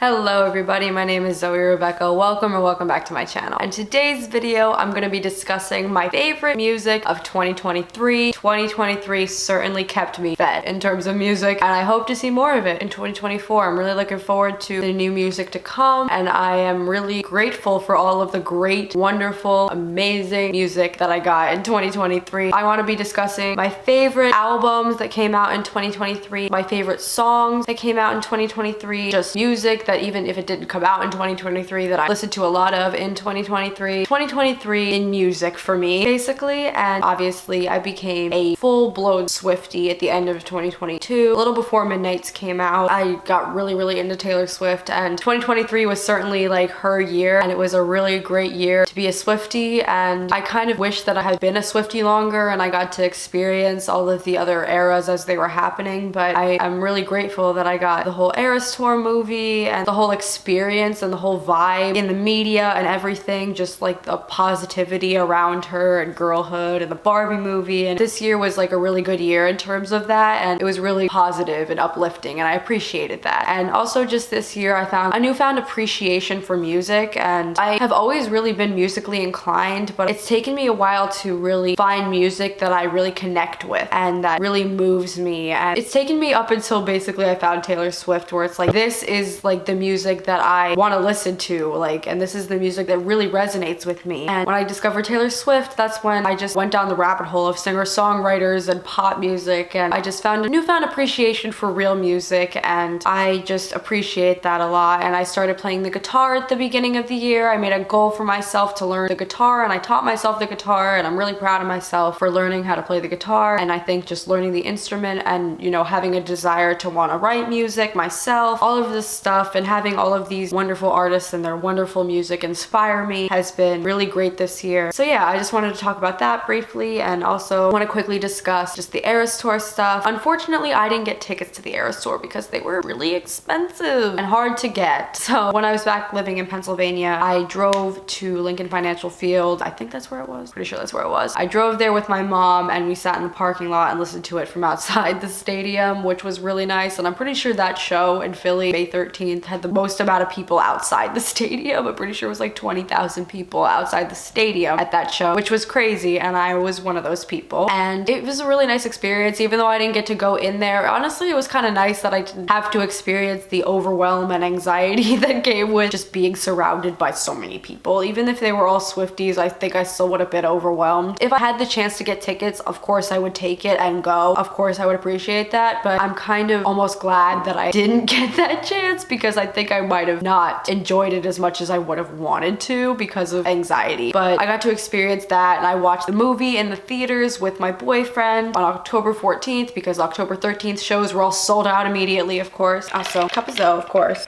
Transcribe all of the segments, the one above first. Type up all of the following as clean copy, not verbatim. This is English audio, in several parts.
Hello everybody, my name is Zoe Rebekah. Welcome back to my channel. In today's video, I'm going to be discussing my favorite music of 2023. 2023 certainly kept me fed in terms of music, and I hope to see more of it in 2024. I'm really looking forward to the new music to come, and I am really grateful for all of the great, wonderful, amazing music that I got in 2023. I want to be discussing my favorite albums that came out in 2023, my favorite songs that came out in 2023, just music that even if it didn't come out in 2023 that I listened to a lot of in 2023. 2023 in music for me, basically, and obviously I became a full-blown Swiftie at the end of 2022. A little before Midnights came out, I got really into Taylor Swift, and 2023 was certainly like her year, and it was a really great year to be a Swiftie, and I kind of wish that I had been a Swiftie longer and I got to experience all of the other eras as they were happening, but I am really grateful that I got the whole Eras Tour movie and the whole experience and the whole vibe in the media and everything, just like the positivity around her and girlhood and the Barbie movie. And this year was like a really good year in terms of that, and it was really positive and uplifting, and I appreciated that. And also just this year I found a newfound appreciation for music, and I have always really been musically inclined, but it's taken me a while to really find music that I really connect with and that really moves me. And it's taken me up until basically I found Taylor Swift, where it's like, this is like the music that I want to listen to, like, and this is the music that really resonates with me. And when I discovered Taylor Swift, that's when I just went down the rabbit hole of singer-songwriters and pop music, and I just found a newfound appreciation for real music, and I just appreciate that a lot. And I started playing the guitar at the beginning of the year. I made a goal for myself to learn the guitar, and I taught myself the guitar, and I'm really proud of myself for learning how to play the guitar. And I think just learning the instrument and, you know, having a desire to want to write music myself, all of this stuff, and having all of these wonderful artists and their wonderful music inspire me has been really great this year. So yeah, I just wanted to talk about that briefly, and also want to quickly discuss just the Eras Tour stuff. Unfortunately, I didn't get tickets to the Eras Tour because they were really expensive and hard to get. So when I was back living in Pennsylvania, I drove to Lincoln Financial Field. I think that's where it was. Pretty sure that's where it was. I drove there with my mom, and we sat in the parking lot and listened to it from outside the stadium, which was really nice. And I'm pretty sure that show in Philly, May 13th, had the most amount of people outside the stadium. I'm pretty sure it was like 20,000 people outside the stadium at that show, which was crazy, and I was one of those people. And it was a really nice experience, even though I didn't get to go in there. Honestly, it was kind of nice that I didn't have to experience the overwhelm and anxiety that came with just being surrounded by so many people. Even if they were all Swifties, I think I still would have been overwhelmed. If I had the chance to get tickets, of course I would take it and go. Of course I would appreciate that, but I'm kind of almost glad that I didn't get that chance, because I think I might have not enjoyed it as much as I would have wanted to because of anxiety. But I got to experience that, and I watched the movie in the theaters with my boyfriend on October 14th, because October 13th shows were all sold out immediately, of course. Also, Cup of Zoe, of course.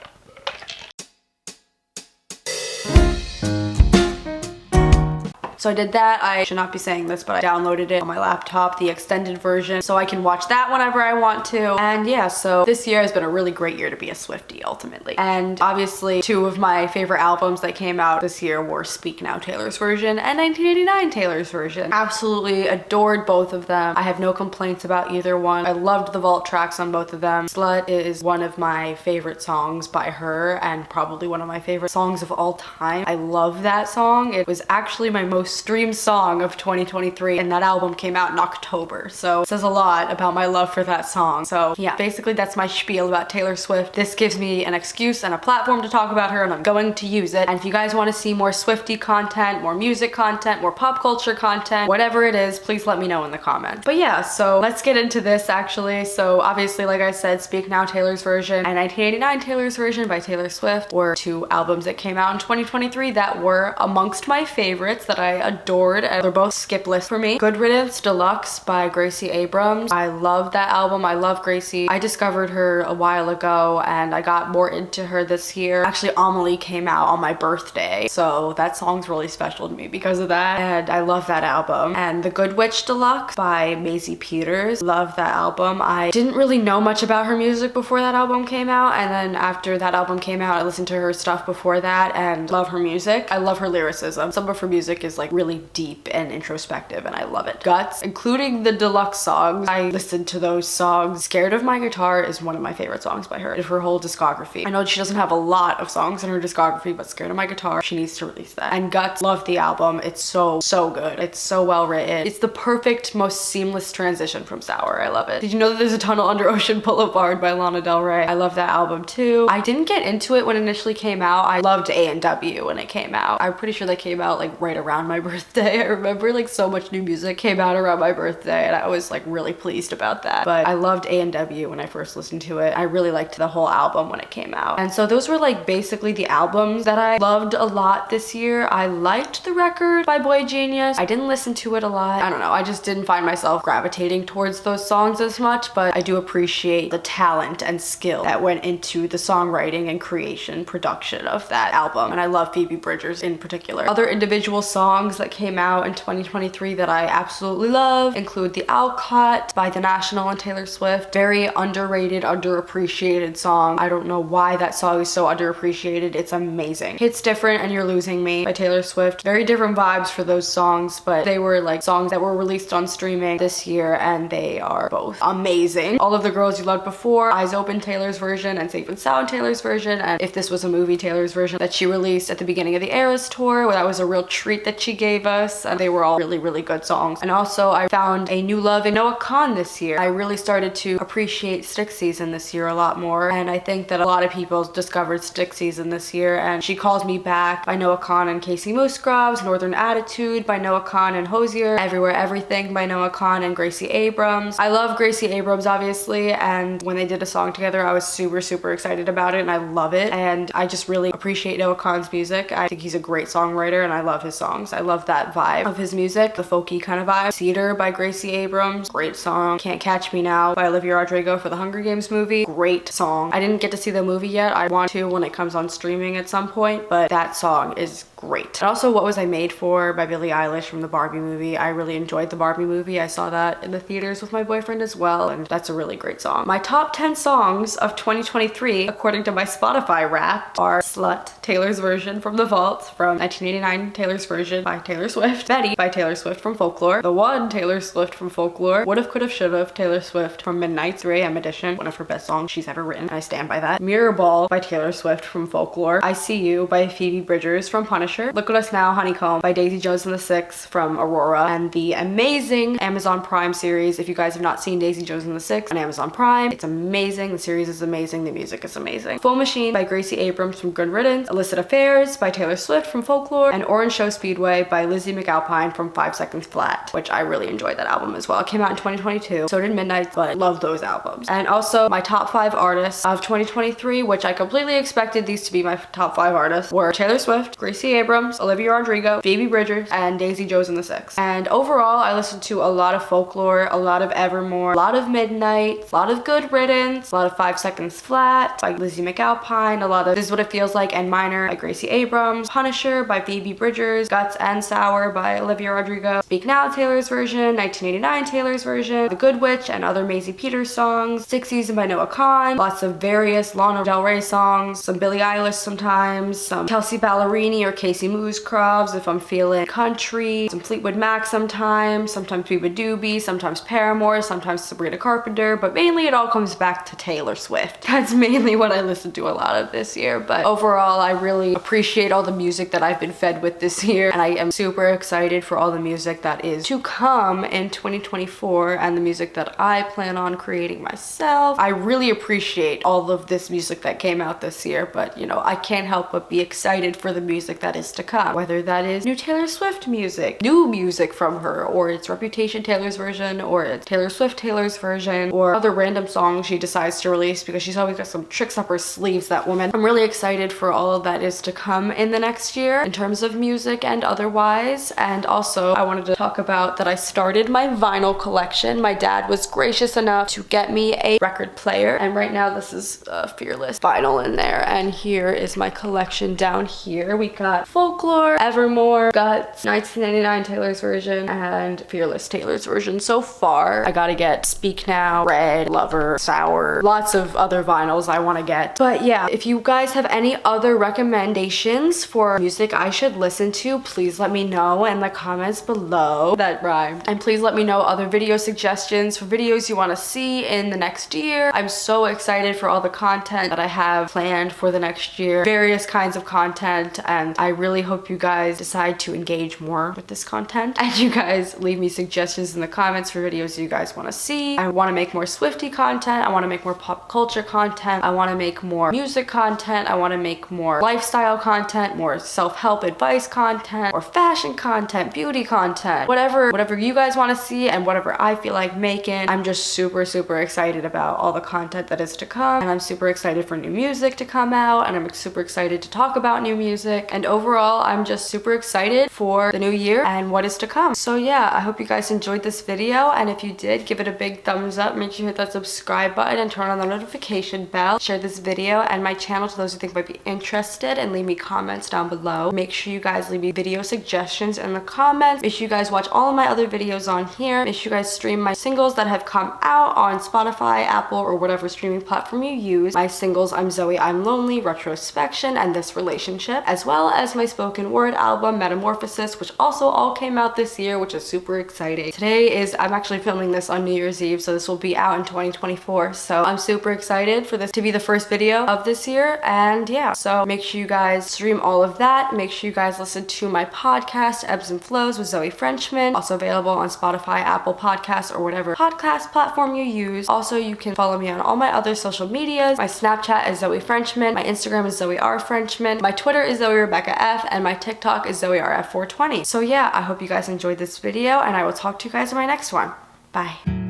So I did that. I should not be saying this, but I downloaded it on my laptop, the extended version, so I can watch that whenever I want to. And yeah, so this year has been a really great year to be a Swiftie, ultimately. And obviously, two of my favorite albums that came out this year were Speak Now, Taylor's version, and 1989, Taylor's version. Absolutely adored both of them. I have no complaints about either one. I loved the vault tracks on both of them. Slut is one of my favorite songs by her, and probably one of my favorite songs of all time. I love that song. It was actually my most streamed song of 2023, and that album came out in October, so it says a lot about my love for that song. So yeah, basically that's my spiel about Taylor Swift. This gives me an excuse and a platform to talk about her, and I'm going to use it. And if you guys want to see more Swiftie content, more music content, more pop culture content, whatever it is, please let me know in the comments. But yeah, so let's get into this actually. So obviously, like I said, Speak Now, Taylor's version, and 1989, Taylor's version by Taylor Swift were two albums that came out in 2023 that were amongst my favorites that I adored, and they're both skip lists for me. Good Riddance Deluxe by Gracie Abrams. I love that album. I love Gracie. I discovered her a while ago, and I got more into her this year. Actually, Amelie came out on my birthday, so that song's really special to me because of that, and I love that album. And The Good Witch Deluxe by Maisie Peters. Love that album. I didn't really know much about her music before that album came out, and then after that album came out, I listened to her stuff before that and love her music. I love her lyricism. Some of her music is like really deep and introspective, and I love it. Guts, including the deluxe songs, I listened to those songs. Scared of My Guitar is one of my favorite songs by her. Her whole discography. I know she doesn't have a lot of songs in her discography, but Scared of My Guitar, she needs to release that. And Guts, love the album. It's so good. It's so well written. It's the perfect, most seamless transition from Sour. I love it. Did you know that there's a tunnel under Ocean Boulevard by Lana Del Rey? I love that album too. I didn't get into it when it initially came out. I loved A&W when it came out. I'm pretty sure that came out like right around my birthday. I remember like so much new music came out around my birthday, and I was like really pleased about that. But I loved A&W when I first listened to it. I really liked the whole album when it came out. And so those were like basically the albums that I loved a lot this year. I liked the record by Boy Genius. I didn't listen to it a lot. I don't know. I just didn't find myself gravitating towards those songs as much, but I do appreciate the talent and skill that went into the songwriting and creation, production of that album. And I love Phoebe Bridgers in particular. Other individual songs that came out in 2023 that I absolutely love include The Alcott by The National and Taylor Swift. Very underrated, underappreciated song. I don't know why that song is so underappreciated. It's amazing. Hits Different and You're Losing Me by Taylor Swift. Very different vibes for those songs, but they were like songs that were released on streaming this year, and they are both amazing. All of the Girls You Loved Before, Eyes Open Taylor's version, and Safe and Sound Taylor's version, and If This Was a Movie Taylor's version that she released at the beginning of the Eras tour. That was a real treat that she gave us, and they were all really good songs. And also I found a new love in Noah Kahan this year. I really started to appreciate Stick Season this year a lot more, and I think that a lot of people discovered Stick Season this year. And She Calls Me Back by Noah Kahan and Casey Musgraves, Northern Attitude by Noah Kahan and Hosier, Everywhere Everything by Noah Kahan and Gracie Abrams. I love Gracie Abrams obviously, and when they did a song together I was super excited about it, and I love it, and I just really appreciate Noah Kahan's music. I think he's a great songwriter, and I love his songs. I love that vibe of his music, the folky kind of vibe. Cedar by Gracie Abrams, great song. Can't Catch Me Now by Olivia Rodrigo for the Hunger Games movie, great song. I didn't get to see the movie yet. I want to when it comes on streaming at some point, but that song is great. And also What Was I Made For by Billie Eilish from the Barbie movie. I really enjoyed the Barbie movie. I saw that in the theaters with my boyfriend as well, and that's a really great song. My top 10 songs of 2023 according to my Spotify Wrapped are Slut, Taylor's version from The Vault from 1989, Taylor's version by Taylor Swift, Betty by Taylor Swift from Folklore, The One, Taylor Swift from Folklore, Would've Could've Should've, Taylor Swift from Midnight, 3 AM edition, one of her best songs she's ever written, and I stand by that. Mirror Ball by Taylor Swift from Folklore, I See You by Phoebe Bridgers from Punisher, Look at Us Now, Honeycomb by Daisy Jones and the Six from Aurora, and the amazing Amazon Prime series. If you guys have not seen Daisy Jones and the Six on Amazon Prime, it's amazing. The series is amazing. The music is amazing. Full Machine by Gracie Abrams from Good Riddance, Illicit Affairs by Taylor Swift from Folklore, and Orange Show Speedway by Lizzie McAlpine from 5 Seconds Flat, which I really enjoyed that album as well. It came out in 2022, so did Midnight, but I love those albums. And also my top 5 artists of 2023, which I completely expected these to be my top 5 artists, were Taylor Swift, Gracie Abrams, Olivia Rodrigo, Phoebe Bridgers, and Daisy Jones and the Six. And overall, I listened to a lot of Folklore, a lot of Evermore, a lot of Midnight, a lot of Good Riddance, a lot of 5 Seconds Flat by Lizzie McAlpine, a lot of This Is What It Feels Like and Minor by Gracie Abrams, Punisher by Phoebe Bridgers, Guts and Sour by Olivia Rodrigo, Speak Now Taylor's version, 1989 Taylor's version, The Good Witch and other Maisie Peters songs, Stick Season by Noah Kahan, lots of various Lana Del Rey songs, some Billie Eilish sometimes, some Kelsey Ballerini or Casey Musgraves if I'm feeling country, some Fleetwood Mac sometimes Biba Doobie, sometimes Paramore, sometimes Sabrina Carpenter, but mainly it all comes back to Taylor Swift. That's mainly what I listened to a lot of this year, but overall I really appreciate all the music that I've been fed with this year, and I am super excited for all the music that is to come in 2024 and the music that I plan on creating myself. I really appreciate all of this music that came out this year, but you know, I can't help but be excited for the music that is to come, whether that is new Taylor Swift music, new music from her, or it's Reputation Taylor's version, or it's Taylor Swift Taylor's version, or other random songs she decides to release, because she's always got some tricks up her sleeves, that woman. I'm really excited for all of that is to come in the next year in terms of music and otherwise. And also I wanted to talk about that I started my vinyl collection. My dad was gracious enough to get me a record player, and right now this is Fearless vinyl in there, and here is my collection down here. We got Folklore, Evermore, Guts, 1999 Taylor's version, and Fearless Taylor's version. So far I gotta get Speak Now, Red, Lover, Sour, lots of other vinyls I want to get. But yeah, if you guys have any other recommendations for music I should listen to, please let me know in the comments below. That rhymed. And please let me know other video suggestions for videos you want to see in the next year. I'm so excited for all the content that I have planned for the next year. Various kinds of content, and I really hope you guys decide to engage more with this content. And you guys leave me suggestions in the comments for videos you guys want to see. I want to make more Swiftie content. I want to make more pop culture content. I want to make more music content. I want to make more lifestyle content, more self-help advice content, or fashion content, beauty content, whatever you guys want to see and whatever I feel like making. I'm just super excited about all the content that is to come, and I'm super excited for new music to come out, and I'm super excited to talk about new music, and overall I'm just super excited for the new year and what is to come. So yeah, I hope you guys enjoyed this video, and if you did, give it a big thumbs up. Make sure you hit that subscribe button and turn on the notification bell. Share this video and my channel to those who think might be interested, and leave me comments down below. Make sure you guys leave me video suggestions in the comments. Make sure you guys watch all of my other videos on here. Make sure you guys stream my singles that have come out on Spotify, Apple, or whatever streaming platform you use. My singles I'm Zoe, I'm Lonely, Retrospection, and This Relationship, as well as my spoken word album Metamorphosis, which also all came out this year, which is super exciting. I'm actually filming this on New Year's Eve, so this will be out in 2024. So I'm super excited for this to be the first video of this year, and yeah, so make sure you guys stream all of that. Make sure you guys listen to my podcast, Ebbs and Flows with Zoe Frenchman, also available on Spotify, Apple Podcasts, or whatever podcast platform you use. Also, you can follow me on all my other social medias. My Snapchat is Zoe Frenchman, my Instagram is Zoe R Frenchman, my Twitter is Zoe Rebekah F, and my TikTok is Zoe RF420. So yeah, I hope you guys enjoyed this video, and I will talk to you guys in my next one. Bye.